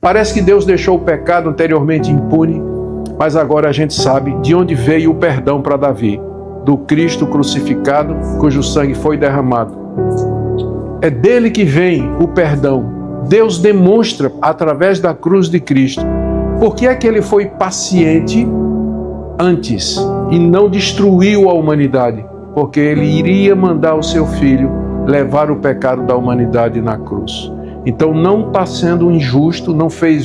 Parece que Deus deixou o pecado anteriormente impune, mas agora a gente sabe de onde veio o perdão para Davi, do Cristo crucificado, cujo sangue foi derramado. É dele que vem o perdão. Deus demonstra através da cruz de Cristo. Por que é que ele foi paciente antes e não destruiu a humanidade? Porque ele iria mandar o seu filho levar o pecado da humanidade na cruz. Então não está sendo injusto, não fez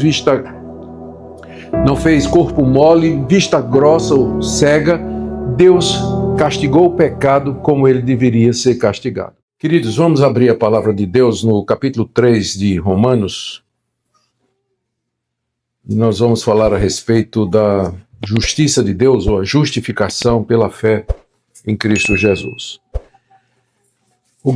corpo mole, vista grossa ou cega. Deus castigou o pecado como ele deveria ser castigado. Queridos, vamos abrir a palavra de Deus no capítulo 3 de Romanos. E nós vamos falar a respeito da justiça de Deus, ou a justificação pela fé em Cristo Jesus. A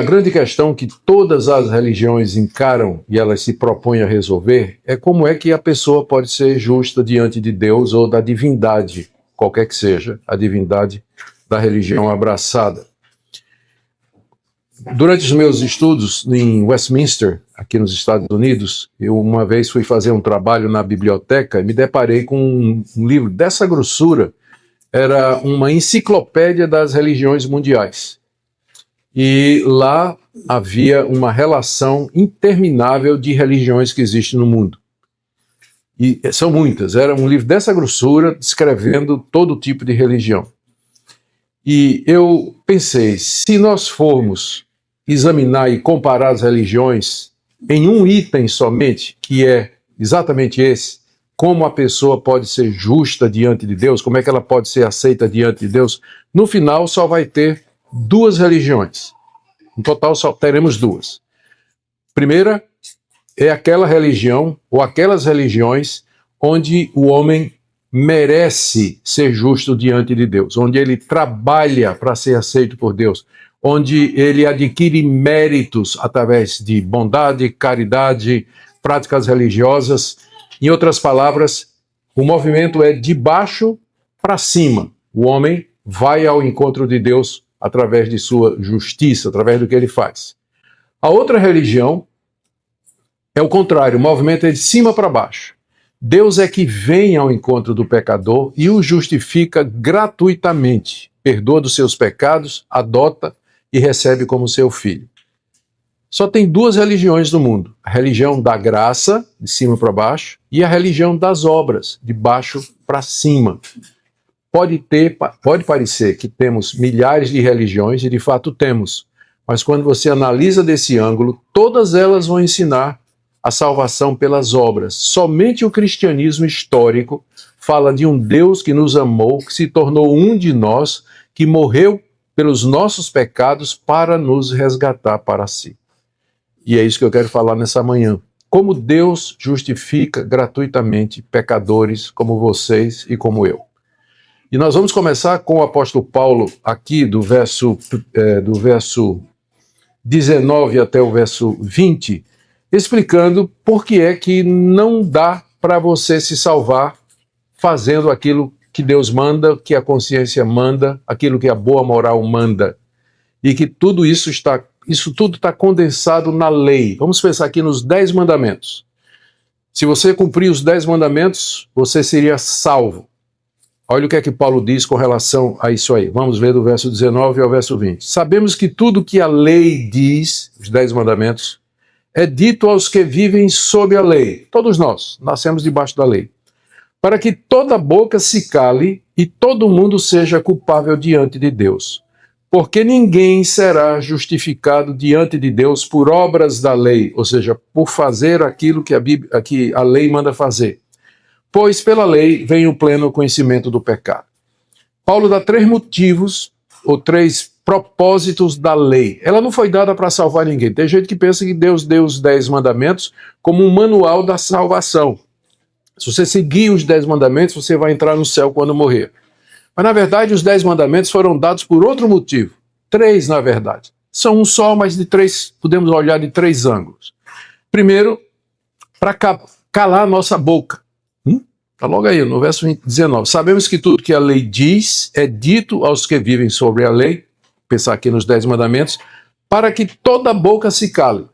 grande questão que todas as religiões encaram e elas se propõem a resolver é como é que a pessoa pode ser justa diante de Deus ou da divindade, qualquer que seja a divindade da religião abraçada. Durante os meus estudos em Westminster, aqui nos Estados Unidos, eu uma vez fui fazer um trabalho na biblioteca e me deparei com um livro dessa grossura. Era uma enciclopédia das religiões mundiais. E lá havia uma relação interminável de religiões que existem no mundo. E são muitas. Era um livro dessa grossura, descrevendo todo tipo de religião. E eu pensei, se nós formos examinar e comparar as religiões em um item somente, que é exatamente esse, como a pessoa pode ser justa diante de Deus, como é que ela pode ser aceita diante de Deus, no final só vai ter duas religiões. No total só teremos duas. Primeira é aquela religião, ou aquelas religiões, onde o homem merece ser justo diante de Deus, onde ele trabalha para ser aceito por Deus, onde ele adquire méritos através de bondade, caridade, práticas religiosas. Em outras palavras, o movimento é de baixo para cima. O homem vai ao encontro de Deus através de sua justiça, através do que ele faz. A outra religião é o contrário, o movimento é de cima para baixo. Deus é que vem ao encontro do pecador e o justifica gratuitamente, perdoa dos seus pecados, adota e recebe como seu filho. Só tem duas religiões no mundo, a religião da graça, de cima para baixo, e a religião das obras, de baixo para cima. Pode parecer que temos milhares de religiões, e de fato temos, mas quando você analisa desse ângulo, todas elas vão ensinar a salvação pelas obras. Somente o cristianismo histórico fala de um Deus que nos amou, que se tornou um de nós, que morreu pelos nossos pecados para nos resgatar para si. E é isso que eu quero falar nessa manhã. Como Deus justifica gratuitamente pecadores como vocês e como eu. E nós vamos começar com o apóstolo Paulo, aqui do verso 19 até o verso 20, explicando por que é que não dá para você se salvar fazendo aquilo que Deus manda, que a consciência manda, aquilo que a boa moral manda. E que tudo isso tudo está condensado na lei. Vamos pensar aqui nos 10 mandamentos. Se você cumprir os 10 mandamentos, você seria salvo. Olha o que é que Paulo diz com relação a isso aí. Vamos ver do verso 19 ao verso 20. Sabemos que tudo que a lei diz, os 10 mandamentos, é dito aos que vivem sob a lei. Todos nós nascemos debaixo da lei. Para que toda boca se cale e todo mundo seja culpável diante de Deus. Porque ninguém será justificado diante de Deus por obras da lei, ou seja, por fazer aquilo que a lei manda fazer. Pois pela lei vem o pleno conhecimento do pecado. Paulo dá 3 motivos, ou 3 propósitos da lei. Ela não foi dada para salvar ninguém. Tem gente que pensa que Deus deu os 10 mandamentos como um manual da salvação. Se você seguir os 10 mandamentos, você vai entrar no céu quando morrer. Mas, na verdade, os 10 mandamentos foram dados por outro motivo. 3, na verdade. São um só, mas de 3, podemos olhar de 3 ângulos. Primeiro, para calar a nossa boca. Está logo aí, no verso 19. Sabemos que tudo que a lei diz é dito aos que vivem sobre a lei, pensar aqui nos 10 mandamentos, para que toda boca se cale.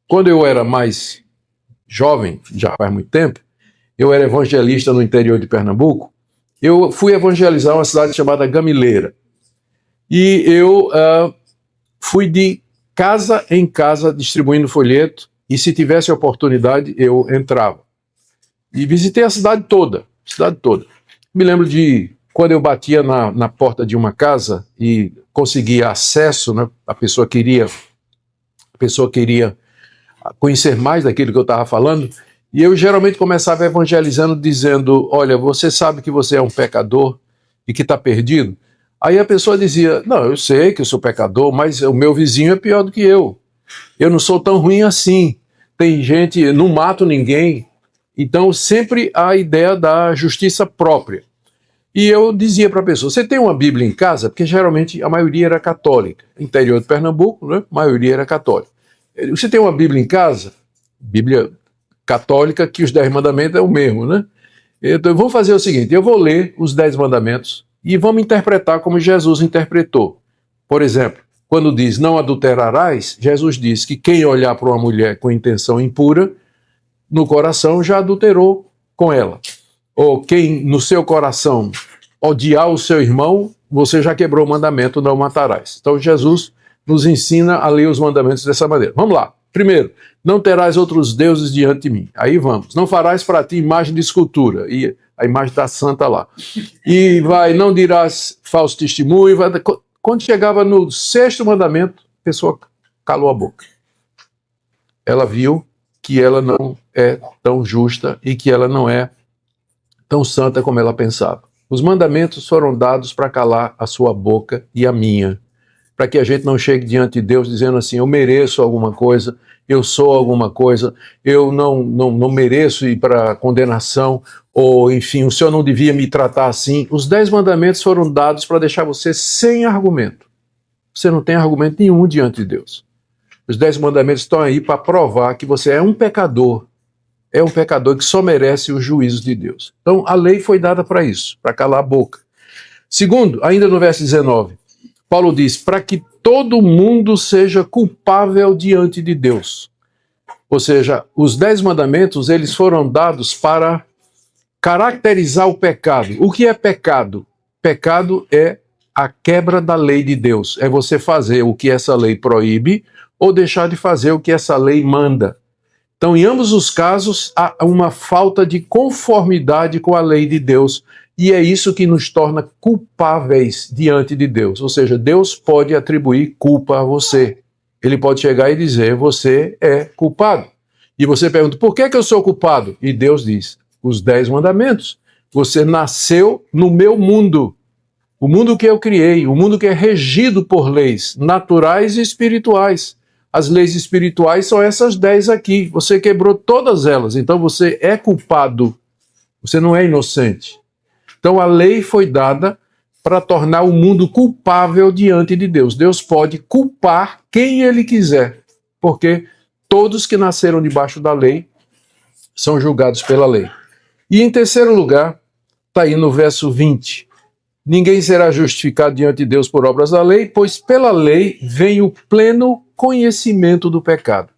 Quando eu era mais jovem, já faz muito tempo, eu era evangelista no interior de Pernambuco, eu fui evangelizar uma cidade chamada Gamileira. E eu fui de casa em casa distribuindo folheto, e se tivesse oportunidade, eu entrava. E visitei a cidade toda, Me lembro de quando eu batia na porta de uma casa e conseguia acesso, né, a pessoa queria conhecer mais daquilo que eu estava falando, e eu geralmente começava evangelizando dizendo, olha, você sabe que você é um pecador e que está perdido? Aí a pessoa dizia, não, eu sei que eu sou pecador, mas o meu vizinho é pior do que eu não sou tão ruim assim, tem gente, não mato ninguém. Então sempre a ideia da justiça própria. E eu dizia para a pessoa, você tem uma Bíblia em casa? Porque geralmente a maioria era católica. Interior de Pernambuco, né? A maioria era católica. Você tem uma Bíblia em casa? Bíblia católica, que os 10 mandamentos é o mesmo, né? Então vamos fazer o seguinte, eu vou ler os 10 mandamentos e vamos interpretar como Jesus interpretou. Por exemplo, quando diz não adulterarás, Jesus diz que quem olhar para uma mulher com intenção impura, no coração já adulterou com ela. Ou quem no seu coração odiar o seu irmão, você já quebrou o mandamento, não matarás. Então Jesus nos ensina a ler os mandamentos dessa maneira. Vamos lá. Primeiro, não terás outros deuses diante de mim. Aí vamos. Não farás para ti imagem de escultura. E a imagem da santa lá. E não dirás falso testemunho. Quando chegava no 6º mandamento, a pessoa calou a boca. Ela viu que ela não é tão justa e que ela não é tão santa como ela pensava. Os mandamentos foram dados para calar a sua boca e a minha, para que a gente não chegue diante de Deus dizendo assim, eu mereço alguma coisa, eu sou alguma coisa, eu não mereço ir para a condenação, ou enfim, o Senhor não devia me tratar assim. Os 10 mandamentos foram dados para deixar você sem argumento. Você não tem argumento nenhum diante de Deus. Os 10 mandamentos estão aí para provar que você é um pecador que só merece os juízos de Deus. Então, a lei foi dada para isso, para calar a boca. Segundo, ainda no verso 19, Paulo diz, para que todo mundo seja culpável diante de Deus. Ou seja, os 10 mandamentos, eles foram dados para caracterizar o pecado. O que é pecado? Pecado é a quebra da lei de Deus. É você fazer o que essa lei proíbe ou deixar de fazer o que essa lei manda. Então, em ambos os casos, há uma falta de conformidade com a lei de Deus, e é isso que nos torna culpáveis diante de Deus. Ou seja, Deus pode atribuir culpa a você. Ele pode chegar e dizer, você é culpado. E você pergunta, por que eu sou culpado? E Deus diz, os 10 mandamentos. Você nasceu no meu mundo, o mundo que eu criei, o mundo que é regido por leis naturais e espirituais. As leis espirituais são essas 10 aqui. Você quebrou todas elas, então você é culpado. Você não é inocente. Então a lei foi dada para tornar o mundo culpável diante de Deus. Deus pode culpar quem ele quiser, porque todos que nasceram debaixo da lei são julgados pela lei. E em terceiro lugar, está aí no verso 20. Ninguém será justificado diante de Deus por obras da lei, pois pela lei vem o pleno conhecimento do pecado.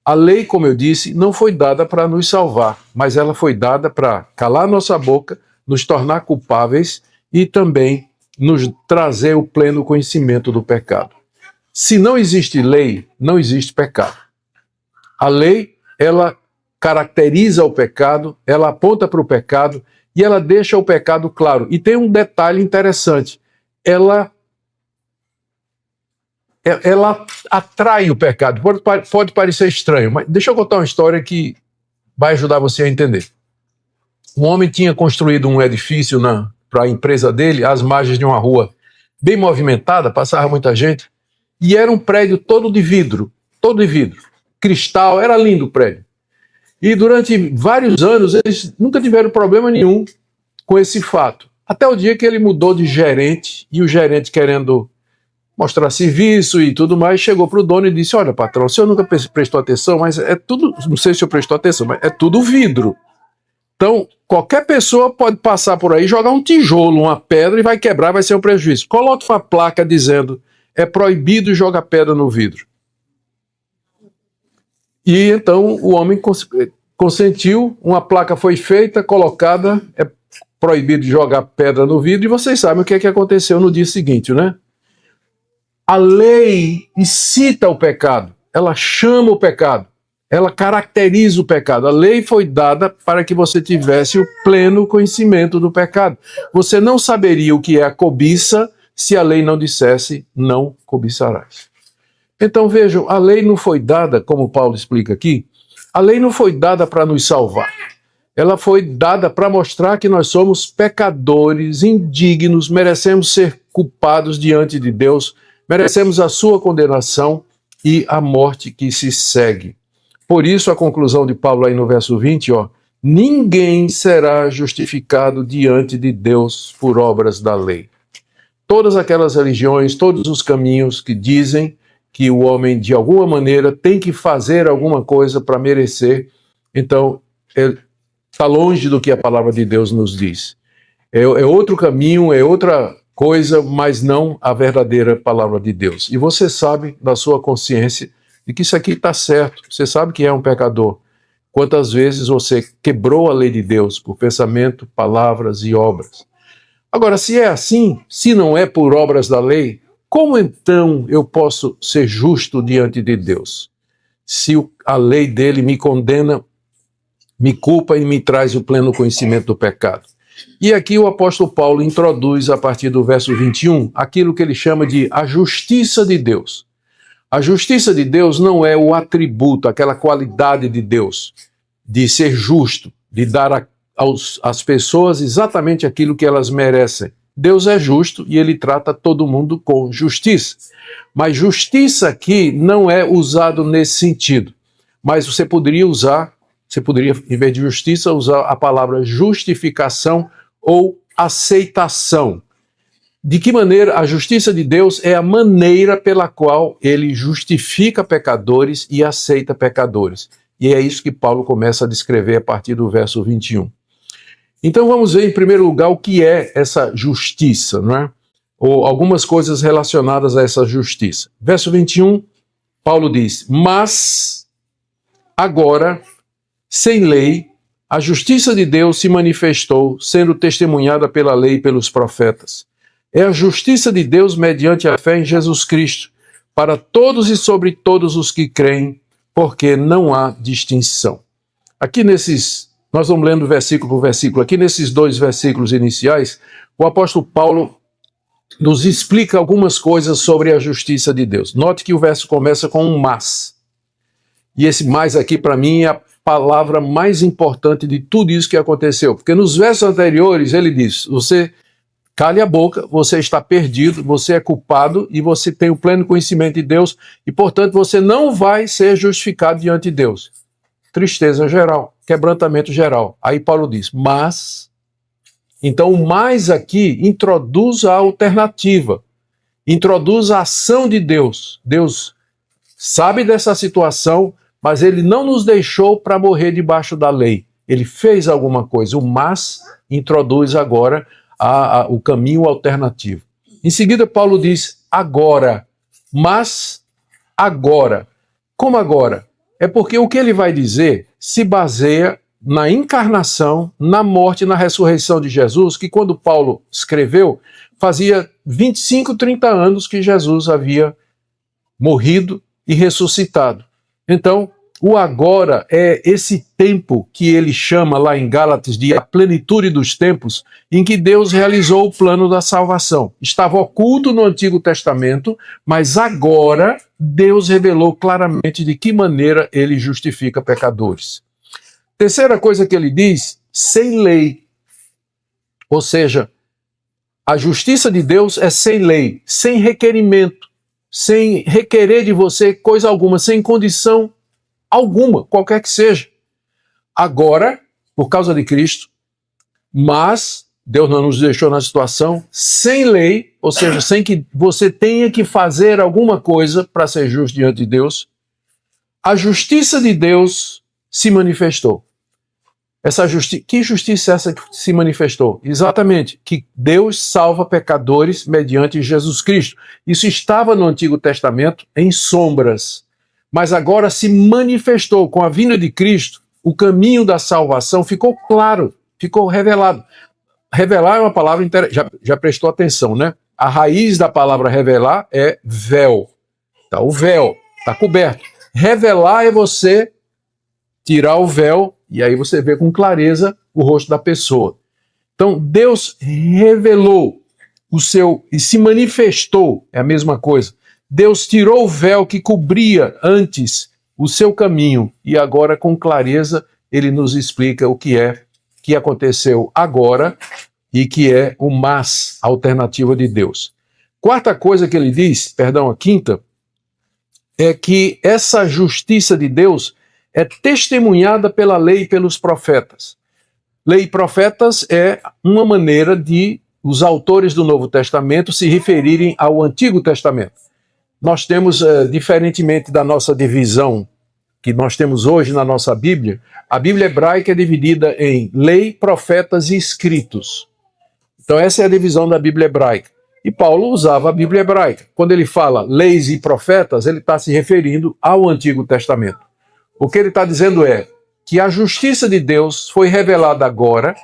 A lei, como eu disse, não foi dada para nos salvar, mas ela foi dada para calar nossa boca, nos tornar culpáveis e também nos trazer o pleno conhecimento do pecado. Se não existe lei, não existe pecado. A lei, ela caracteriza o pecado, ela aponta para o pecado e ela deixa o pecado claro. E tem um detalhe interessante, ela atrai o pecado. Pode parecer estranho, mas deixa eu contar uma história que vai ajudar você a entender. Um homem tinha construído um edifício para a empresa dele, às margens de uma rua bem movimentada, passava muita gente, e era um prédio todo de vidro, cristal, era lindo o prédio. E durante vários anos eles nunca tiveram problema nenhum com esse fato. Até o dia que ele mudou de gerente, e o gerente, querendo mostrar serviço e tudo mais, chegou para o dono e disse, olha patrão, o senhor nunca prestou atenção, mas é tudo, não sei se o senhor prestou atenção, mas é tudo vidro. Então, qualquer pessoa pode passar por aí, jogar um tijolo, uma pedra e vai quebrar, vai ser um prejuízo. Coloque uma placa dizendo, é proibido jogar pedra no vidro. E então o homem consentiu, uma placa foi feita, colocada, é proibido jogar pedra no vidro, e vocês sabem o que é que aconteceu no dia seguinte, né? A lei incita o pecado, ela chama o pecado, ela caracteriza o pecado. A lei foi dada para que você tivesse o pleno conhecimento do pecado. Você não saberia o que é a cobiça se a lei não dissesse, não cobiçarás. Então vejam, a lei não foi dada, como Paulo explica aqui, a lei não foi dada para nos salvar. Ela foi dada para mostrar que nós somos pecadores, indignos, merecemos ser culpados diante de Deus, merecemos a sua condenação e a morte que se segue. Por isso a conclusão de Paulo aí no verso 20, ninguém será justificado diante de Deus por obras da lei. Todas aquelas religiões, todos os caminhos que dizem que o homem de alguma maneira tem que fazer alguma coisa para merecer, então está longe do que a palavra de Deus nos diz. É outro caminho, é outra coisa, mas não a verdadeira palavra de Deus. E você sabe da sua consciência de que isso aqui está certo. Você sabe que é um pecador. Quantas vezes você quebrou a lei de Deus por pensamento, palavras e obras. Agora, se é assim, se não é por obras da lei, como então eu posso ser justo diante de Deus? Se a lei dele me condena, me culpa e me traz o pleno conhecimento do pecado. E aqui o apóstolo Paulo introduz, a partir do verso 21, aquilo que ele chama de a justiça de Deus. A justiça de Deus não é o atributo, aquela qualidade de Deus, de ser justo, de dar às pessoas exatamente aquilo que elas merecem. Deus é justo e ele trata todo mundo com justiça. Mas justiça aqui não é usado nesse sentido. Mas você poderia, em vez de justiça, usar a palavra justificação ou aceitação. De que maneira a justiça de Deus é a maneira pela qual ele justifica pecadores e aceita pecadores. E é isso que Paulo começa a descrever a partir do verso 21. Então vamos ver em primeiro lugar o que é essa justiça, não é? Ou algumas coisas relacionadas a essa justiça. Verso 21, Paulo diz, mas agora, sem lei, a justiça de Deus se manifestou, sendo testemunhada pela lei e pelos profetas. É a justiça de Deus mediante a fé em Jesus Cristo, para todos e sobre todos os que creem, porque não há distinção. Aqui nós vamos lendo versículo por versículo, aqui nesses dois versículos iniciais, o apóstolo Paulo nos explica algumas coisas sobre a justiça de Deus. Note que o verso começa com um mas. E esse mais aqui, para mim, é a palavra mais importante de tudo isso que aconteceu. Porque nos versos anteriores ele diz, você cale a boca, você está perdido, você é culpado e você tem o pleno conhecimento de Deus e, portanto, você não vai ser justificado diante de Deus. Tristeza geral, quebrantamento geral. Aí Paulo diz, mas... Então o mais aqui introduz a alternativa, introduz a ação de Deus. Deus sabe dessa situação, mas ele não nos deixou para morrer debaixo da lei. Ele fez alguma coisa. O mas introduz agora o caminho alternativo. Em seguida, Paulo diz, agora. Mas agora. Como agora? É porque o que ele vai dizer se baseia na encarnação, na morte e na ressurreição de Jesus, que quando Paulo escreveu, fazia 25, 30 anos que Jesus havia morrido e ressuscitado. Então, o agora é esse tempo que ele chama lá em Gálatas de a plenitude dos tempos, em que Deus realizou o plano da salvação. Estava oculto no Antigo Testamento, mas agora Deus revelou claramente de que maneira ele justifica pecadores. Terceira coisa que ele diz, sem lei. Ou seja, a justiça de Deus é sem lei, sem requerimento, sem requerer de você coisa alguma, sem condição alguma, qualquer que seja. Agora, por causa de Cristo, mas Deus não nos deixou na situação sem lei, ou seja, sem que você tenha que fazer alguma coisa para ser justo diante de Deus, a justiça de Deus se manifestou. Que justiça é essa que se manifestou? Exatamente, que Deus salva pecadores mediante Jesus Cristo. Isso estava no Antigo Testamento em sombras, mas agora se manifestou com a vinda de Cristo o caminho da salvação ficou claro, ficou revelado. Revelar é uma palavra interessante, já prestou atenção, né? A raiz da palavra revelar é véu. Tá, o véu está coberto. Revelar é você tirar o véu e aí você vê com clareza o rosto da pessoa. Então, Deus revelou o seu e se manifestou, é a mesma coisa. Deus tirou o véu que cobria antes o seu caminho e agora com clareza ele nos explica o que aconteceu agora e que é o mas, a alternativa de Deus. Quarta coisa que ele diz, a quinta, é que essa justiça de Deus é testemunhada pela lei e pelos profetas. Lei e profetas é uma maneira de os autores do Novo Testamento se referirem ao Antigo Testamento. Nós temos, diferentemente da nossa divisão que nós temos hoje na nossa Bíblia, a Bíblia hebraica é dividida em lei, profetas e escritos. Então essa é a divisão da Bíblia hebraica. E Paulo usava a Bíblia hebraica. Quando ele fala leis e profetas, ele está se referindo ao Antigo Testamento. O que ele está dizendo é que a justiça de Deus foi revelada agora,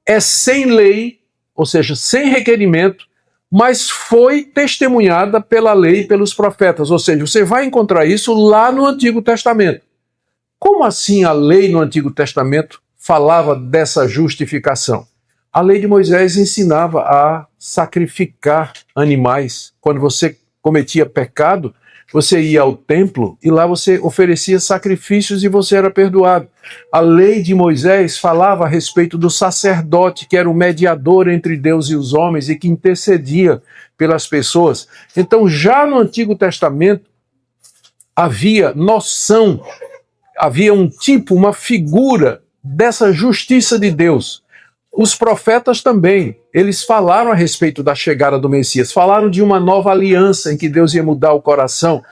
é sem lei, ou seja, sem requerimento, mas foi testemunhada pela lei e pelos profetas. Ou seja, você vai encontrar isso lá no Antigo Testamento. Como assim a lei no Antigo Testamento falava dessa justificação? A lei de Moisés ensinava a sacrificar animais. Quando você cometia pecado, você ia ao templo e lá você oferecia sacrifícios e você era perdoado. A lei de Moisés falava a respeito do sacerdote, que era o mediador entre Deus e os homens e que intercedia pelas pessoas. Então, já no Antigo Testamento, havia noção, havia um tipo, uma figura dessa justiça de Deus. Os profetas também, eles falaram a respeito da chegada do Messias, falaram de uma nova aliança em que Deus ia mudar o coração.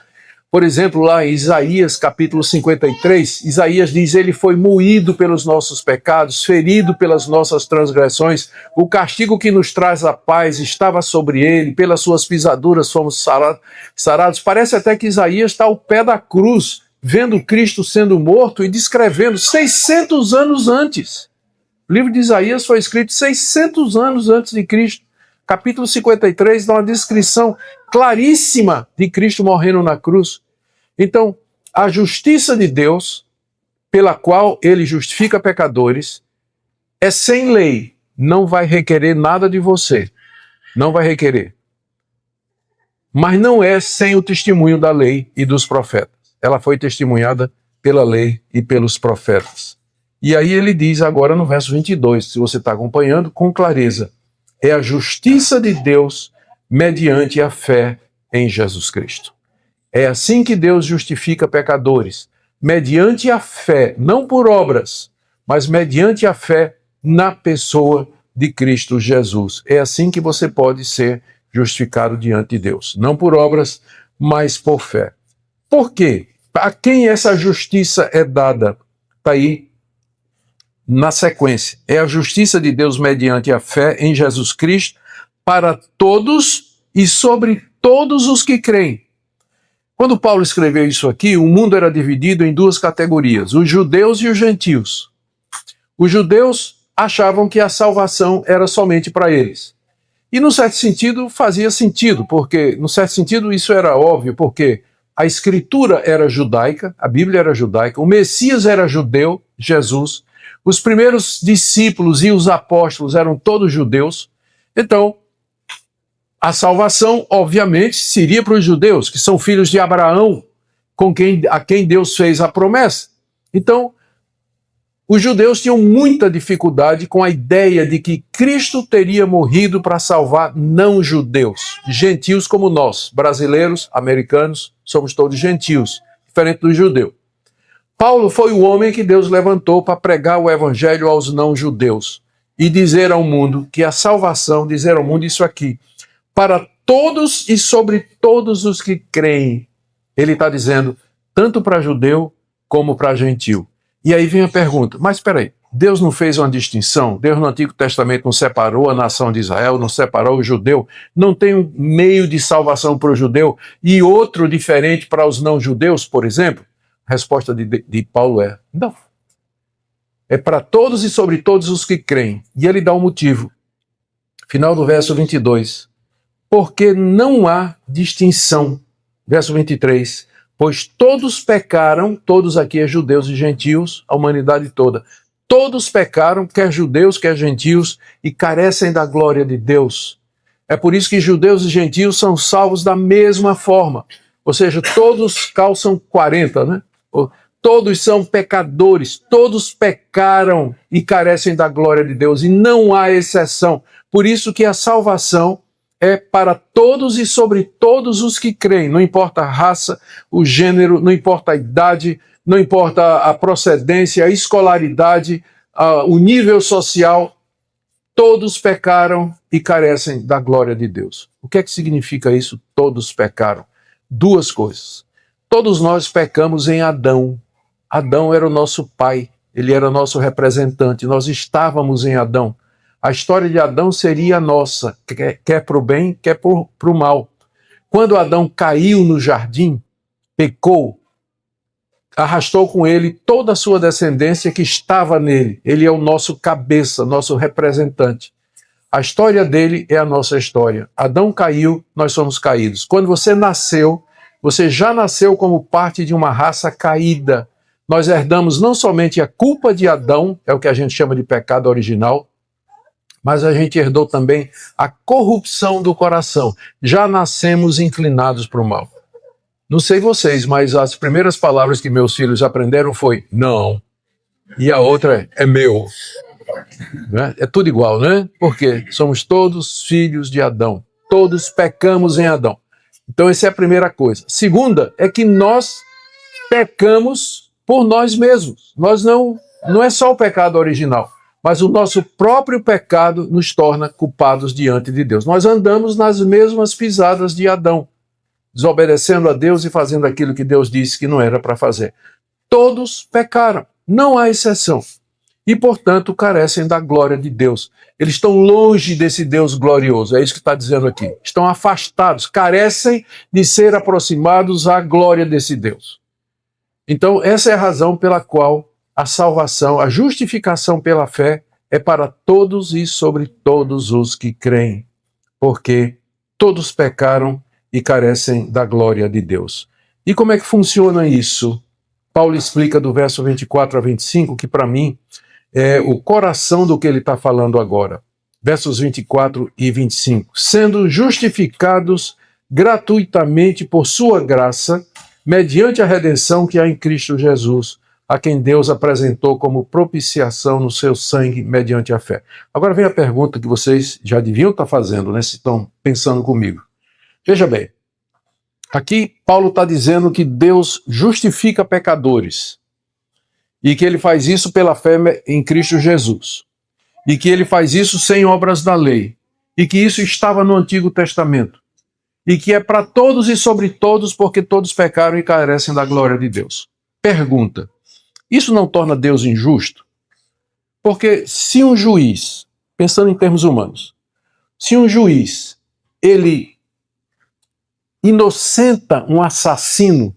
Por exemplo, lá em Isaías, capítulo 53, Isaías diz, ele foi moído pelos nossos pecados, ferido pelas nossas transgressões, o castigo que nos traz a paz estava sobre ele, pelas suas pisaduras fomos sarados. Parece até que Isaías está ao pé da cruz, vendo Cristo sendo morto e descrevendo 600 anos antes. O livro de Isaías foi escrito 600 anos antes de Cristo. Capítulo 53 dá uma descrição claríssima de Cristo morrendo na cruz. Então, a justiça de Deus, pela qual ele justifica pecadores, é sem lei, não vai requerer nada de você. Não vai requerer. Mas não é sem o testemunho da lei e dos profetas. Ela foi testemunhada pela lei e pelos profetas. E aí ele diz agora no verso 22, se você está acompanhando, com clareza, é a justiça de Deus mediante a fé em Jesus Cristo. É assim que Deus justifica pecadores, mediante a fé, não por obras, mas mediante a fé na pessoa de Cristo Jesus. É assim que você pode ser justificado diante de Deus, não por obras, mas por fé. Por quê? A quem essa justiça é dada? Está aí na sequência. É a justiça de Deus mediante a fé em Jesus Cristo para todos e sobre todos os que creem. Quando Paulo escreveu isso aqui, o mundo era dividido em duas categorias, os judeus e os gentios. Os judeus achavam que a salvação era somente para eles. E, num certo sentido, fazia sentido, porque, num certo sentido, isso era óbvio, porque a Escritura era judaica, a Bíblia era judaica, o Messias era judeu, Jesus, os primeiros discípulos e os apóstolos eram todos judeus. Então, a salvação, obviamente, seria para os judeus, que são filhos de Abraão, a quem Deus fez a promessa. Então, os judeus tinham muita dificuldade com a ideia de que Cristo teria morrido para salvar não-judeus, gentios como nós, brasileiros, americanos, somos todos gentios, diferente do judeu. Paulo foi o homem que Deus levantou para pregar o evangelho aos não-judeus e dizer ao mundo que a salvação, dizer ao mundo isso aqui, para todos e sobre todos os que creem. Ele está dizendo, tanto para judeu como para gentio. E aí vem a pergunta, mas espera aí, Deus não fez uma distinção? Deus no Antigo Testamento não separou a nação de Israel, não separou o judeu? Não tem um meio de salvação para o judeu e outro diferente para os não-judeus, por exemplo? A resposta de Paulo é, não. é para todos e sobre todos os que creem. E ele dá um motivo. Final do verso 22. Porque não há distinção. Verso 23. Pois todos pecaram, todos aqui é judeus e gentios, a humanidade toda. Todos pecaram, quer judeus, quer gentios, e carecem da glória de Deus. É por isso que judeus e gentios são salvos da mesma forma. Ou seja, todos calçam 40, né? Todos são pecadores, todos pecaram e carecem da glória de Deus, e não há exceção. Por isso que a salvação é para todos e sobre todos os que creem, não importa a raça, o gênero, não importa a idade, não importa a procedência, a escolaridade, o nível social, todos pecaram e carecem da glória de Deus. O que é que significa isso? Todos pecaram. Duas coisas. Todos nós pecamos em Adão. Adão era o nosso pai, ele era o nosso representante, nós estávamos em Adão. A história de Adão seria a nossa, quer para o bem, quer para o mal. Quando Adão caiu no jardim, pecou, arrastou com ele toda a sua descendência que estava nele. Ele é o nosso cabeça, nosso representante. A história dele é a nossa história. Adão caiu, nós somos caídos. Quando você nasceu, você já nasceu como parte de uma raça caída. Nós herdamos não somente a culpa de Adão, é o que a gente chama de pecado original, mas a gente herdou também a corrupção do coração. Já nascemos inclinados para o mal. Não sei vocês, mas as primeiras palavras que meus filhos aprenderam foi não. E a outra é meu. Né? É tudo igual, né? Porque somos todos filhos de Adão. Todos pecamos em Adão. Então essa é a primeira coisa. Segunda é que nós pecamos por nós mesmos. Nós não é só o pecado original, mas o nosso próprio pecado nos torna culpados diante de Deus. Nós andamos nas mesmas pisadas de Adão, desobedecendo a Deus e fazendo aquilo que Deus disse que não era para fazer. Todos pecaram, não há exceção. E, portanto, carecem da glória de Deus. Eles estão longe desse Deus glorioso, é isso que está dizendo aqui. Estão afastados, carecem de ser aproximados à glória desse Deus. Então, essa é a razão pela qual a salvação, a justificação pela fé é para todos e sobre todos os que creem, porque todos pecaram e carecem da glória de Deus. E como é que funciona isso? Paulo explica do verso 24 a 25, que para mim é o coração do que ele está falando agora. Versos 24 e 25. Sendo justificados gratuitamente por sua graça, mediante a redenção que há em Cristo Jesus, a quem Deus apresentou como propiciação no seu sangue mediante a fé. Agora vem a pergunta que vocês já deviam estar fazendo, né, se estão pensando comigo. Veja bem, aqui Paulo está dizendo que Deus justifica pecadores e que ele faz isso pela fé em Cristo Jesus e que ele faz isso sem obras da lei e que isso estava no Antigo Testamento e que é para todos e sobre todos porque todos pecaram e carecem da glória de Deus. Pergunta, isso não torna Deus injusto? Porque se um juiz, pensando em termos humanos, se um juiz, ele inocenta um assassino,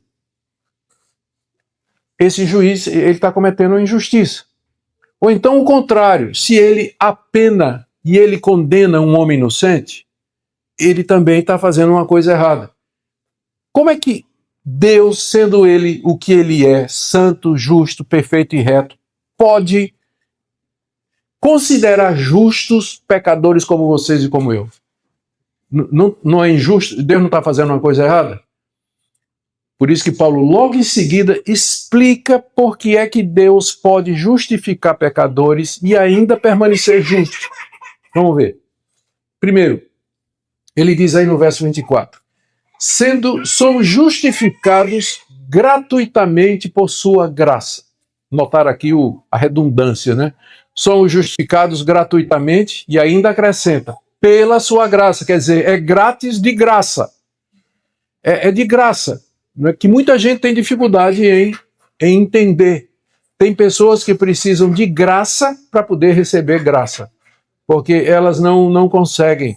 esse juiz ele está cometendo uma injustiça. Ou então o contrário, se ele apena e ele condena um homem inocente, ele também está fazendo uma coisa errada. Como é que Deus, sendo ele o que ele é, santo, justo, perfeito e reto, pode considerar justos pecadores como vocês e como eu? Não é injusto? Deus não está fazendo uma coisa errada? Por isso que Paulo logo em seguida explica por que é que Deus pode justificar pecadores e ainda permanecer justo. Vamos ver. Primeiro, ele diz aí no verso 24, somos justificados gratuitamente por sua graça. Notar aqui a redundância, né? Somos justificados gratuitamente e ainda acrescenta, pela sua graça, quer dizer, é grátis de graça. É de graça. Não é que muita gente tem dificuldade em entender. Tem pessoas que precisam de graça para poder receber graça, porque elas não conseguem.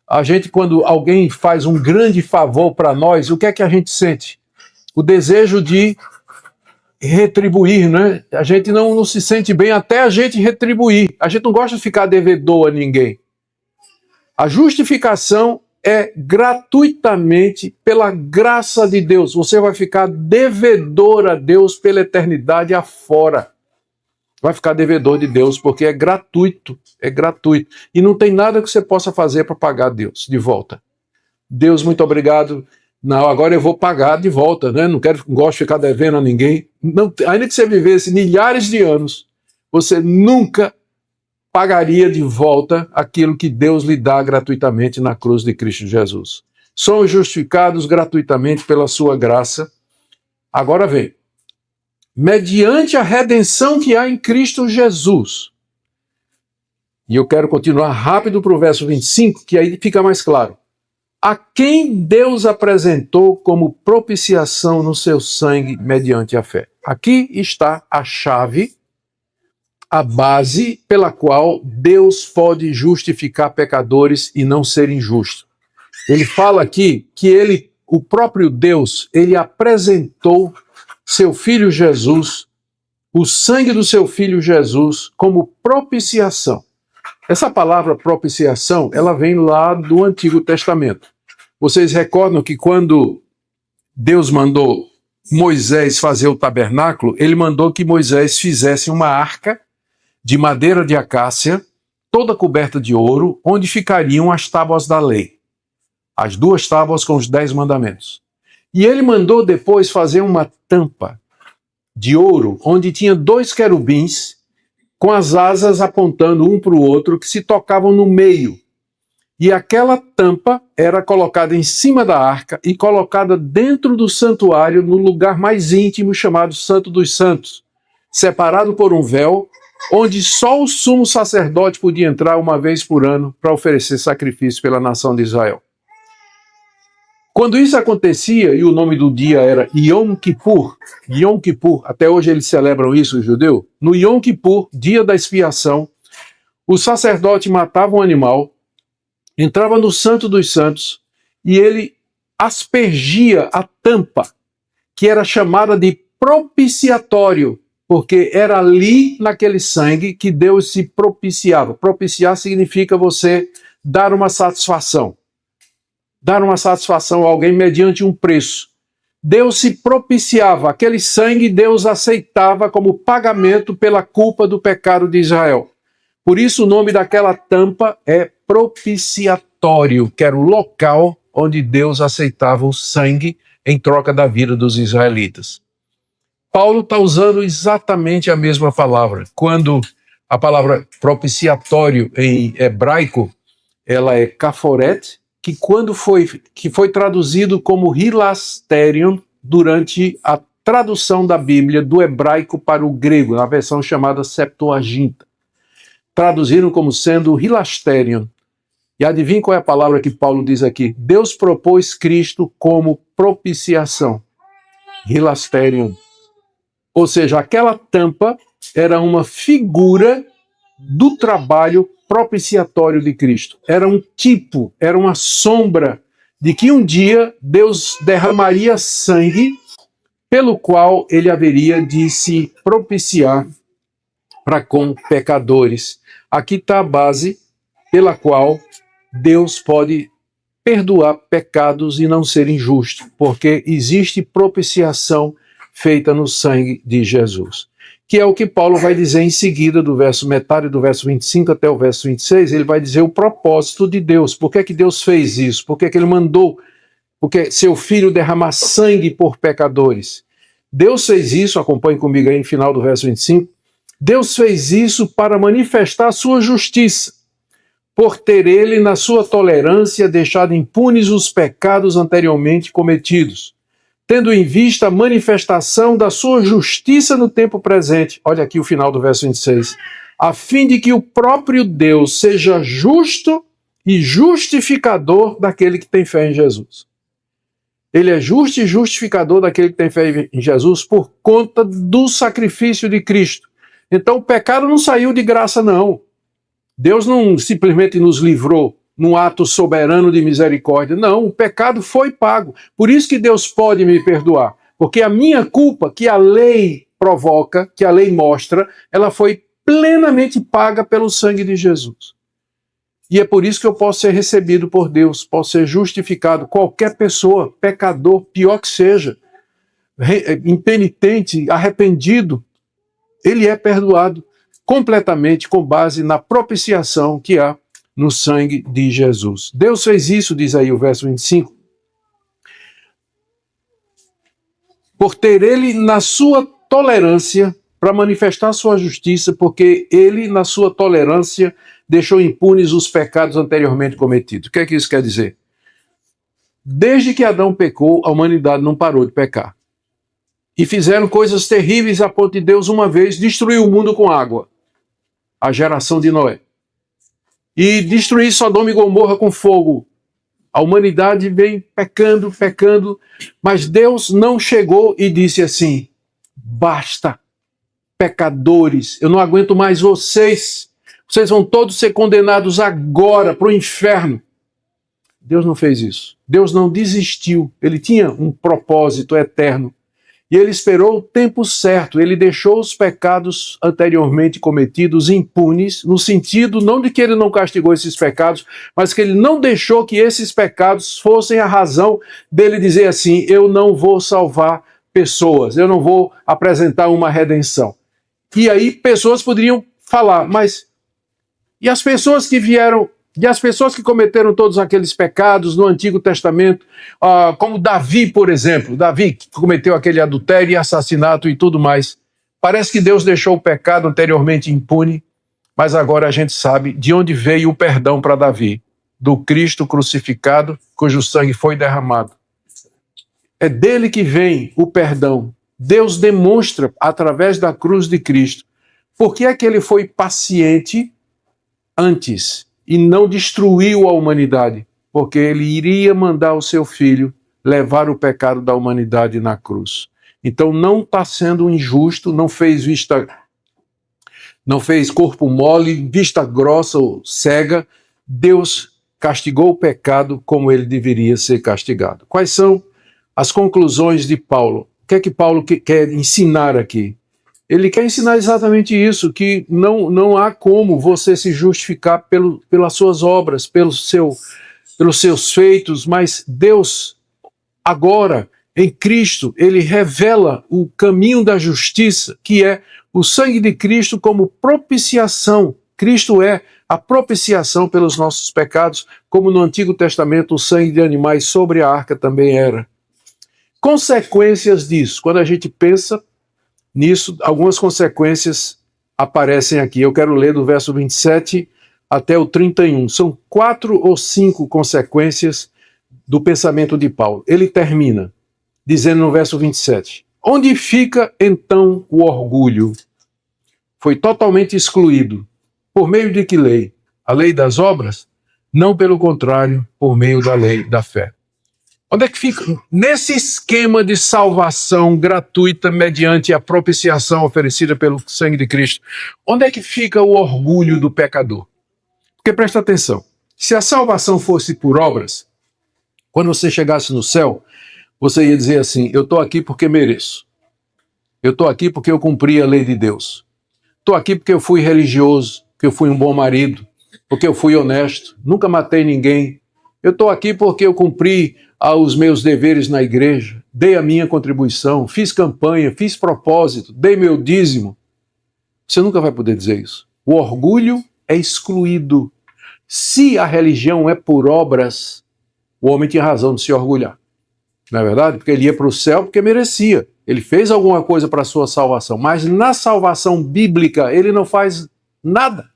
A gente, quando alguém faz um grande favor para nós, o que é que a gente sente? O desejo de retribuir, né? A gente não se sente bem até a gente retribuir. A gente não gosta de ficar devedor a ninguém. A justificação é gratuitamente pela graça de Deus. Você vai ficar devedor a Deus pela eternidade afora. Vai ficar devedor de Deus porque é gratuito. É gratuito. E não tem nada que você possa fazer para pagar Deus de volta. Deus, muito obrigado. Não, agora eu vou pagar de volta, né? Não gosto de ficar devendo a ninguém. Não, ainda que você vivesse milhares de anos, você nunca pagaria de volta aquilo que Deus lhe dá gratuitamente na cruz de Cristo Jesus. Somos justificados gratuitamente pela sua graça. Agora vem. Mediante a redenção que há em Cristo Jesus. E eu quero continuar rápido para o verso 25, que aí fica mais claro. A quem Deus apresentou como propiciação no seu sangue mediante a fé. Aqui está a chave, a base pela qual Deus pode justificar pecadores e não ser injusto. Ele fala aqui que o próprio Deus, ele apresentou seu Filho Jesus, o sangue do seu Filho Jesus, como propiciação. Essa palavra propiciação, ela vem lá do Antigo Testamento. Vocês recordam que quando Deus mandou Moisés fazer o tabernáculo, ele mandou que Moisés fizesse uma arca de madeira de acácia, toda coberta de ouro, onde ficariam as tábuas da lei. As 2 tábuas com os 10 mandamentos. E ele mandou depois fazer uma tampa de ouro, onde tinha 2 querubins, com as asas apontando um para o outro, que se tocavam no meio. E aquela tampa era colocada em cima da arca e colocada dentro do santuário, no lugar mais íntimo, chamado Santo dos Santos, separado por um véu, onde só o sumo sacerdote podia entrar uma vez por ano para oferecer sacrifício pela nação de Israel. Quando isso acontecia, e o nome do dia era Yom Kippur, até hoje eles celebram isso, os judeus, no Yom Kippur, dia da expiação, o sacerdote matava um animal, entrava no Santo dos Santos, e ele aspergia a tampa, que era chamada de propiciatório, porque era ali, naquele sangue, que Deus se propiciava. Propiciar significa você dar uma satisfação. Dar uma satisfação a alguém mediante um preço. Deus se propiciava, aquele sangue Deus aceitava como pagamento pela culpa do pecado de Israel. Por isso o nome daquela tampa é propiciatório, que era o local onde Deus aceitava o sangue em troca da vida dos israelitas. Paulo está usando exatamente a mesma palavra. Quando a palavra propiciatório em hebraico, ela é kaforet, que foi traduzido como hilasterion durante a tradução da Bíblia do hebraico para o grego, na versão chamada Septuaginta. Traduziram como sendo hilasterion. E adivinha qual é a palavra que Paulo diz aqui? Deus propôs Cristo como propiciação. Hilasterion. Ou seja, aquela tampa era uma figura do trabalho propiciatório de Cristo. Era um tipo, era uma sombra de que um dia Deus derramaria sangue pelo qual ele haveria de se propiciar para com pecadores. Aqui está a base pela qual Deus pode perdoar pecados e não ser injusto, porque existe propiciação feita no sangue de Jesus. Que é o que Paulo vai dizer em seguida, metade do verso 25 até o verso 26, ele vai dizer o propósito de Deus. Por que é que Deus fez isso? Por que é que ele mandou seu filho derramar sangue por pecadores? Deus fez isso, acompanhe comigo aí no final do verso 25, Deus fez isso para manifestar a sua justiça, por ter ele, na sua tolerância, deixado impunes os pecados anteriormente cometidos, tendo em vista a manifestação da sua justiça no tempo presente. Olha aqui o final do verso 26. A fim de que o próprio Deus seja justo e justificador daquele que tem fé em Jesus. Ele é justo e justificador daquele que tem fé em Jesus por conta do sacrifício de Cristo. Então o pecado não saiu de graça, não. Deus não simplesmente nos livrou num ato soberano de misericórdia. Não, o pecado foi pago. Por isso que Deus pode me perdoar. Porque a minha culpa, que a lei provoca, que a lei mostra, ela foi plenamente paga pelo sangue de Jesus. E é por isso que eu posso ser recebido por Deus, posso ser justificado. Qualquer pessoa, pecador, pior que seja, impenitente, arrependido, ele é perdoado completamente com base na propiciação que há no sangue de Jesus. Deus fez isso, diz aí o verso 25, por ter ele na sua tolerância para manifestar sua justiça, porque ele na sua tolerância deixou impunes os pecados anteriormente cometidos. O que é que isso quer dizer? Desde que Adão pecou, a humanidade não parou de pecar. E fizeram coisas terríveis a ponto de Deus uma vez destruir o mundo com água. A geração de Noé. E destruir Sodoma e Gomorra com fogo. A humanidade vem pecando, mas Deus não chegou e disse assim: basta, pecadores, eu não aguento mais vocês vão todos ser condenados agora para o inferno. Deus não fez isso. Deus não desistiu. Ele tinha um propósito eterno. E ele esperou o tempo certo. Ele deixou os pecados anteriormente cometidos impunes, no sentido não de que ele não castigou esses pecados, mas que ele não deixou que esses pecados fossem a razão dele dizer assim: eu não vou salvar pessoas, eu não vou apresentar uma redenção. E aí pessoas poderiam falar, mas e as pessoas que vieram, e as pessoas que cometeram todos aqueles pecados no Antigo Testamento, como Davi, por exemplo, Davi que cometeu aquele adultério e assassinato e tudo mais. Parece que Deus deixou o pecado anteriormente impune, mas agora a gente sabe de onde veio o perdão para Davi, do Cristo crucificado, cujo sangue foi derramado. É dele que vem o perdão. Deus demonstra através da cruz de Cristo. Por que é que ele foi paciente antes e não destruiu a humanidade? Porque ele iria mandar o seu filho levar o pecado da humanidade na cruz. Então não está sendo injusto, não fez corpo mole, vista grossa ou cega. Deus castigou o pecado como ele deveria ser castigado. Quais são as conclusões de Paulo? O que é que Paulo quer ensinar aqui? Ele quer ensinar exatamente isso, que não há como você se justificar pelas suas obras, pelos seus feitos, mas Deus, agora, em Cristo, ele revela o caminho da justiça, que é o sangue de Cristo como propiciação. Cristo é a propiciação pelos nossos pecados, como no Antigo Testamento o sangue de animais sobre a arca também era. Consequências disso, quando a gente pensa nisso, algumas consequências aparecem aqui. Eu quero ler do verso 27 até o 31. São 4 ou 5 consequências do pensamento de Paulo. Ele termina dizendo no verso 27: onde fica então o orgulho? Foi totalmente excluído. Por meio de que lei? A lei das obras? Não, pelo contrário, por meio da lei da fé. Onde é que fica? Nesse esquema de salvação gratuita mediante a propiciação oferecida pelo sangue de Cristo, onde é que fica o orgulho do pecador? Porque presta atenção, se a salvação fosse por obras, quando você chegasse no céu, você ia dizer assim: eu estou aqui porque mereço. Eu estou aqui porque eu cumpri a lei de Deus. Estou aqui porque eu fui religioso, porque eu fui um bom marido, porque eu fui honesto, nunca matei ninguém. Eu estou aqui porque eu cumpri os meus deveres na igreja, dei a minha contribuição, fiz campanha, fiz propósito, dei meu dízimo. Você nunca vai poder dizer isso. O orgulho é excluído. Se a religião é por obras, o homem tinha razão de se orgulhar. Não é verdade? Porque ele ia para o céu porque merecia. Ele fez alguma coisa para a sua salvação. Mas na salvação bíblica, ele não faz nada.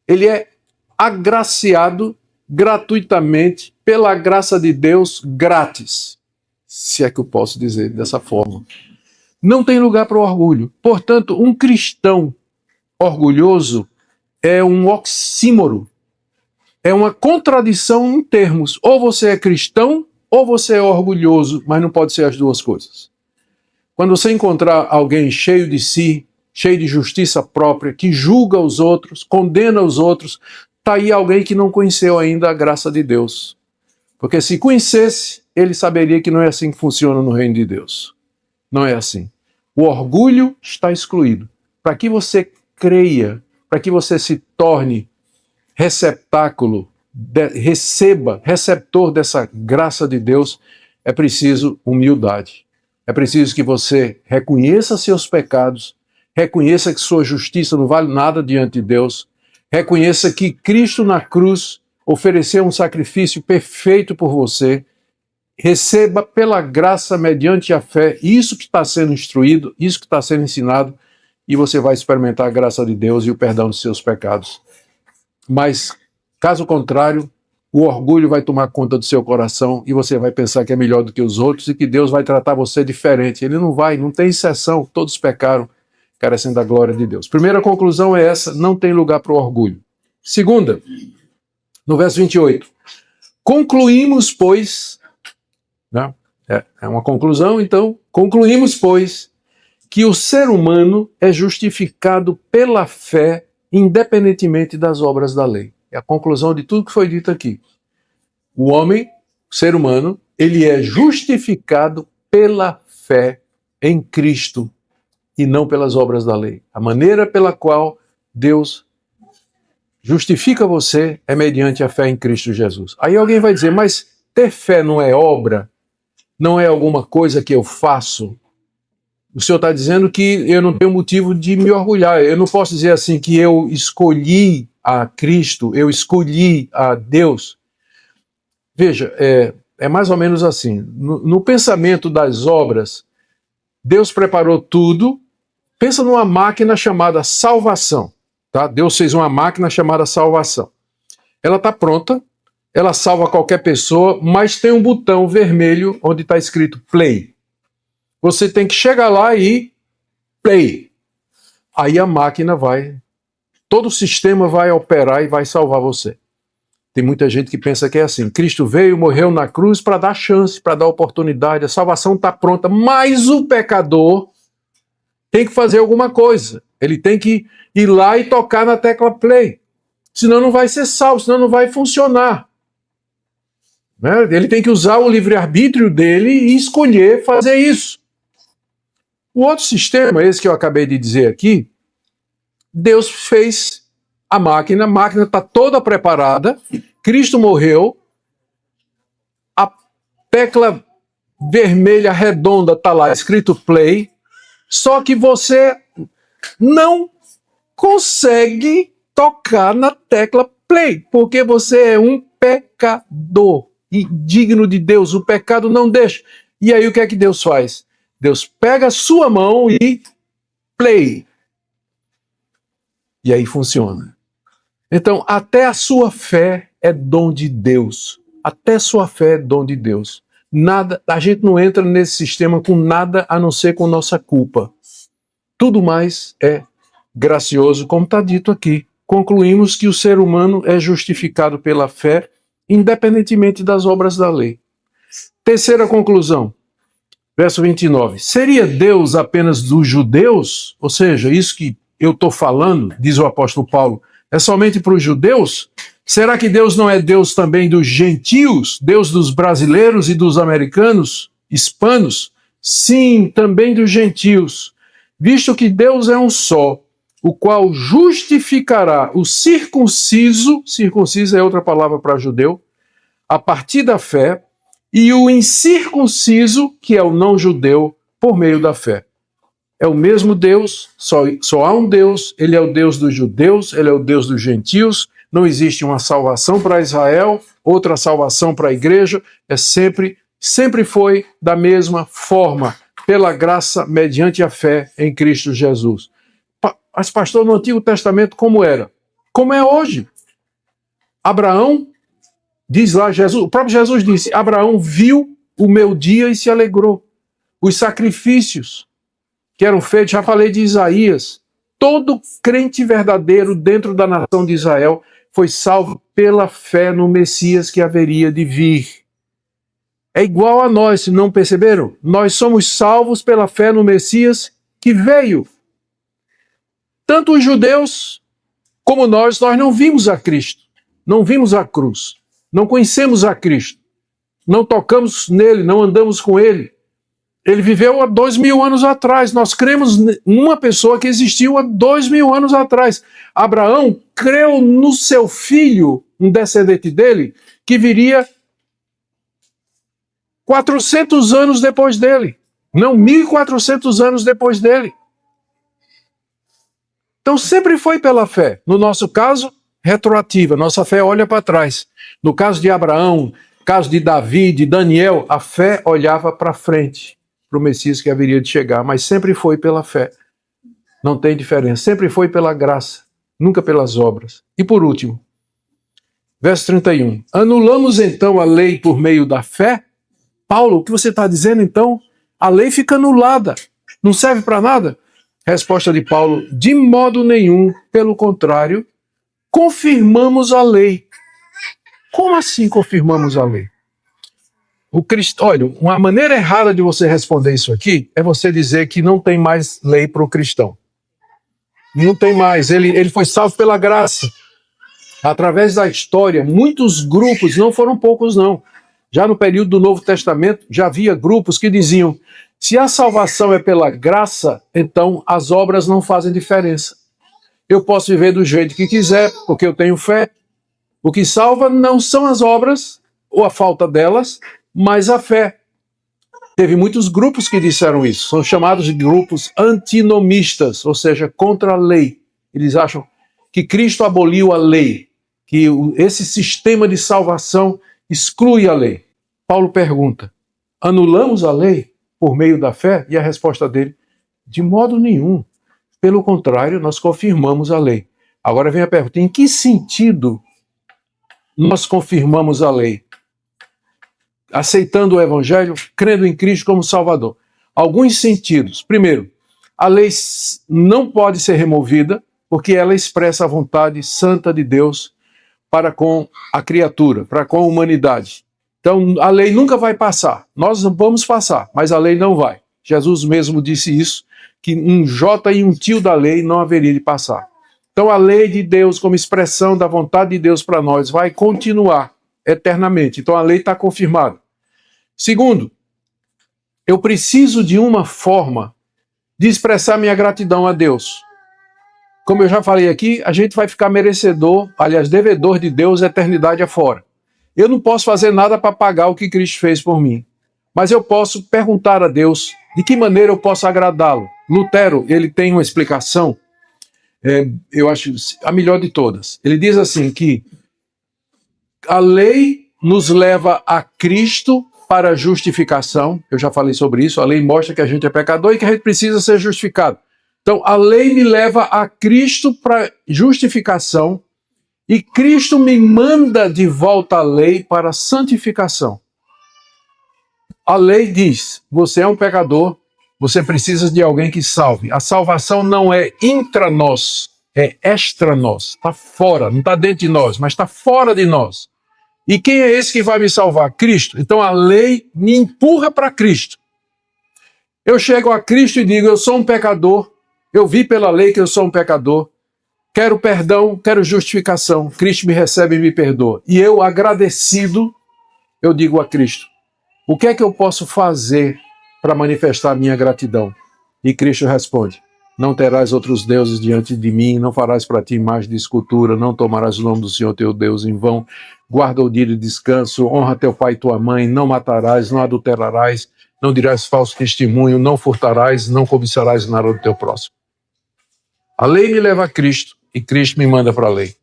Ele é agraciado gratuitamente, pela graça de Deus, grátis. Se é que eu posso dizer dessa forma. Não tem lugar para o orgulho. Portanto, um cristão orgulhoso é um oxímoro. É uma contradição em termos. Ou você é cristão, ou você é orgulhoso, mas não pode ser as duas coisas. Quando você encontrar alguém cheio de si, cheio de justiça própria, que julga os outros, condena os outros, está aí alguém que não conheceu ainda a graça de Deus. Porque se conhecesse, ele saberia que não é assim que funciona no reino de Deus. Não é assim. O orgulho está excluído. Para que você creia, para que você se torne receptáculo, receptor dessa graça de Deus, é preciso humildade. É preciso que você reconheça seus pecados, reconheça que sua justiça não vale nada diante de Deus, reconheça que Cristo na cruz ofereceu um sacrifício perfeito por você, receba pela graça, mediante a fé, isso que está sendo instruído, isso que está sendo ensinado, e você vai experimentar a graça de Deus e o perdão dos seus pecados. Mas, caso contrário, o orgulho vai tomar conta do seu coração e você vai pensar que é melhor do que os outros e que Deus vai tratar você diferente. Ele não vai, não tem exceção, todos pecaram, carecem da glória de Deus. Primeira conclusão é essa, não tem lugar para o orgulho. Segunda, no verso 28, concluímos, pois, né? É uma conclusão, então, concluímos, pois, que o ser humano é justificado pela fé, independentemente das obras da lei. É a conclusão de tudo que foi dito aqui. O homem, o ser humano, ele é justificado pela fé em Cristo e não pelas obras da lei. A maneira pela qual Deus justifica você é mediante a fé em Cristo Jesus. Aí alguém vai dizer, mas ter fé não é obra? Não é alguma coisa que eu faço? O Senhor está dizendo que eu não tenho motivo de me orgulhar. Eu não posso dizer assim que eu escolhi a Cristo, eu escolhi a Deus. Veja, é mais ou menos assim. No pensamento das obras, Deus preparou tudo. Pensa numa máquina chamada salvação. Tá? Deus fez uma máquina chamada salvação. Ela está pronta, ela salva qualquer pessoa, mas tem um botão vermelho onde está escrito play. Você tem que chegar lá e play. Aí a máquina todo o sistema vai operar e vai salvar você. Tem muita gente que pensa que é assim. Cristo veio, morreu na cruz para dar chance, para dar oportunidade. A salvação está pronta, mas o pecador tem que fazer alguma coisa. Ele tem que ir lá e tocar na tecla play. Senão não vai ser salvo, senão não vai funcionar. Né? Ele tem que usar o livre-arbítrio dele e escolher fazer isso. O outro sistema, esse que eu acabei de dizer aqui, Deus fez a máquina está toda preparada, Cristo morreu, a tecla vermelha redonda está lá escrito play, só que você não consegue tocar na tecla play, porque você é um pecador, indigno de Deus, o pecado não deixa. E aí o que é que Deus faz? Deus pega a sua mão e play. E aí funciona. Então, até a sua fé é dom de Deus. Até sua fé é dom de Deus. Nada, a gente não entra nesse sistema com nada a não ser com nossa culpa. Tudo mais é gracioso, como está dito aqui. Concluímos que o ser humano é justificado pela fé, independentemente das obras da lei. Terceira conclusão. Verso 29. Seria Deus apenas dos judeus? Ou seja, isso que eu estou falando, diz o apóstolo Paulo, é somente para os judeus? Será que Deus não é Deus também dos gentios? Deus dos brasileiros e dos americanos, hispanos? Sim, também dos gentios. Visto que Deus é um só, o qual justificará o circunciso, circunciso é outra palavra para judeu, a partir da fé, e o incircunciso, que é o não-judeu, por meio da fé. É o mesmo Deus, só há um Deus, ele é o Deus dos judeus, ele é o Deus dos gentios, não existe uma salvação para Israel, outra salvação para a igreja, sempre foi da mesma forma, pela graça, mediante a fé em Cristo Jesus. Mas pastor, no Antigo Testamento como era? Como é hoje. Abraão, diz lá, o próprio Jesus disse, Abraão viu o meu dia e se alegrou. Os sacrifícios que eram feitos, já falei de Isaías, todo crente verdadeiro dentro da nação de Israel foi salvo pela fé no Messias que haveria de vir. É igual a nós, não perceberam? Nós somos salvos pela fé no Messias que veio. Tanto os judeus como nós não vimos a Cristo, não vimos a cruz. Não conhecemos a Cristo, não tocamos nele, não andamos com ele. Ele viveu há 2000 anos atrás. Nós cremos numa pessoa que existiu há 2000 anos atrás. Abraão creu no seu filho, um descendente dele, que viria 400 anos depois dele. Não 1400 anos depois dele. Então sempre foi pela fé. No nosso caso, retroativa. Nossa fé olha para trás. No caso de Abraão, caso de Davi, de Daniel, a fé olhava para frente, para o Messias que haveria de chegar, mas sempre foi pela fé. Não tem diferença. Sempre foi pela graça, nunca pelas obras. E por último, verso 31. Anulamos então a lei por meio da fé? Paulo, o que você está dizendo então? A lei fica anulada. Não serve para nada? Resposta de Paulo, de modo nenhum, pelo contrário, confirmamos a lei. Como assim confirmamos a lei? Olha, uma maneira errada de você responder isso aqui é você dizer que não tem mais lei para o cristão. Não tem mais, ele foi salvo pela graça. Através da história, muitos grupos, não foram poucos não, já no período do Novo Testamento, já havia grupos que diziam, se a salvação é pela graça, então as obras não fazem diferença. Eu posso viver do jeito que quiser, porque eu tenho fé. O que salva não são as obras, ou a falta delas, mas a fé. Teve muitos grupos que disseram isso. São chamados de grupos antinomistas, ou seja, contra a lei. Eles acham que Cristo aboliu a lei, que esse sistema de salvação exclui a lei. Paulo pergunta, anulamos a lei por meio da fé? E a resposta dele, de modo nenhum. Pelo contrário, nós confirmamos a lei. Agora vem a pergunta, em que sentido nós confirmamos a lei? Aceitando o Evangelho, crendo em Cristo como Salvador. Alguns sentidos. Primeiro, a lei não pode ser removida, porque ela expressa a vontade santa de Deus para com a criatura, para com a humanidade. Então, a lei nunca vai passar. Nós vamos passar, mas a lei não vai. Jesus mesmo disse isso, que um J e um tio da lei não haveria de passar. Então, a lei de Deus, como expressão da vontade de Deus para nós, vai continuar eternamente. Então, a lei está confirmada. Segundo, eu preciso de uma forma de expressar minha gratidão a Deus. Como eu já falei aqui, a gente vai ficar merecedor, aliás, devedor de Deus a eternidade afora. Eu não posso fazer nada para pagar o que Cristo fez por mim. Mas eu posso perguntar a Deus de que maneira eu posso agradá-lo. Lutero, ele tem uma explicação, eu acho a melhor de todas. Ele diz assim que a lei nos leva a Cristo para a justificação. Eu já falei sobre isso. A lei mostra que a gente é pecador e que a gente precisa ser justificado. Então, a lei me leva a Cristo para justificação e Cristo me manda de volta a lei para santificação. A lei diz, você é um pecador, você precisa de alguém que salve. A salvação não é intra nós, é extra nós. Está fora, não está dentro de nós, mas está fora de nós. E quem é esse que vai me salvar? Cristo. Então a lei me empurra para Cristo. Eu chego a Cristo e digo, eu sou um pecador, eu vi pela lei que eu sou um pecador, quero perdão, quero justificação. Cristo me recebe e me perdoa. E eu, agradecido, eu digo a Cristo, o que é que eu posso fazer para manifestar a minha gratidão? E Cristo responde, não terás outros deuses diante de mim, não farás para ti imagem de escultura, não tomarás o nome do Senhor teu Deus em vão, guarda o dia de descanso, honra teu pai e tua mãe, não matarás, não adulterarás, não dirás falso testemunho, não furtarás, não cobiçarás nada do teu próximo. A lei me leva a Cristo e Cristo me manda para a lei.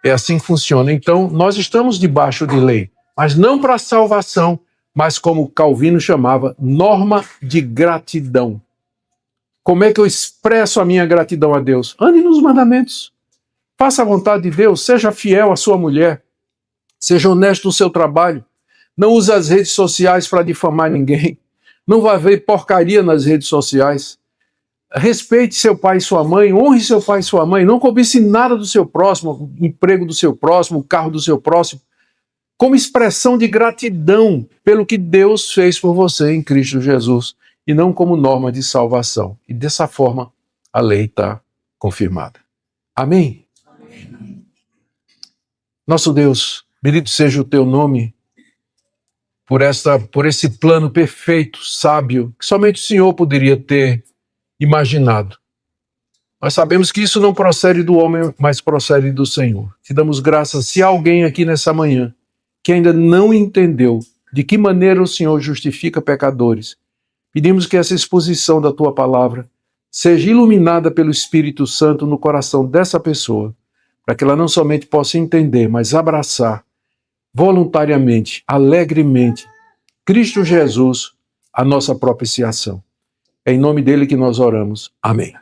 É assim que funciona. Então, nós estamos debaixo de lei, mas não para salvação, mas como Calvino chamava, norma de gratidão. Como é que eu expresso a minha gratidão a Deus? Ande nos mandamentos. Faça a vontade de Deus, seja fiel à sua mulher, seja honesto no seu trabalho, não use as redes sociais para difamar ninguém, não vai ver porcaria nas redes sociais. Respeite seu pai e sua mãe, honre seu pai e sua mãe, não cobice nada do seu próximo, emprego do seu próximo, carro do seu próximo, como expressão de gratidão pelo que Deus fez por você em Cristo Jesus, e não como norma de salvação. E dessa forma, a lei está confirmada. Amém? Amém? Nosso Deus, bendito seja o teu nome, por esse plano perfeito, sábio, que somente o Senhor poderia ter imaginado. Nós sabemos que isso não procede do homem, mas procede do Senhor. Te damos graças. Se há alguém aqui nessa manhã que ainda não entendeu de que maneira o Senhor justifica pecadores, pedimos que essa exposição da tua palavra seja iluminada pelo Espírito Santo no coração dessa pessoa, para que ela não somente possa entender, mas abraçar voluntariamente, alegremente, Cristo Jesus, a nossa propiciação. É em nome dele que nós oramos. Amém.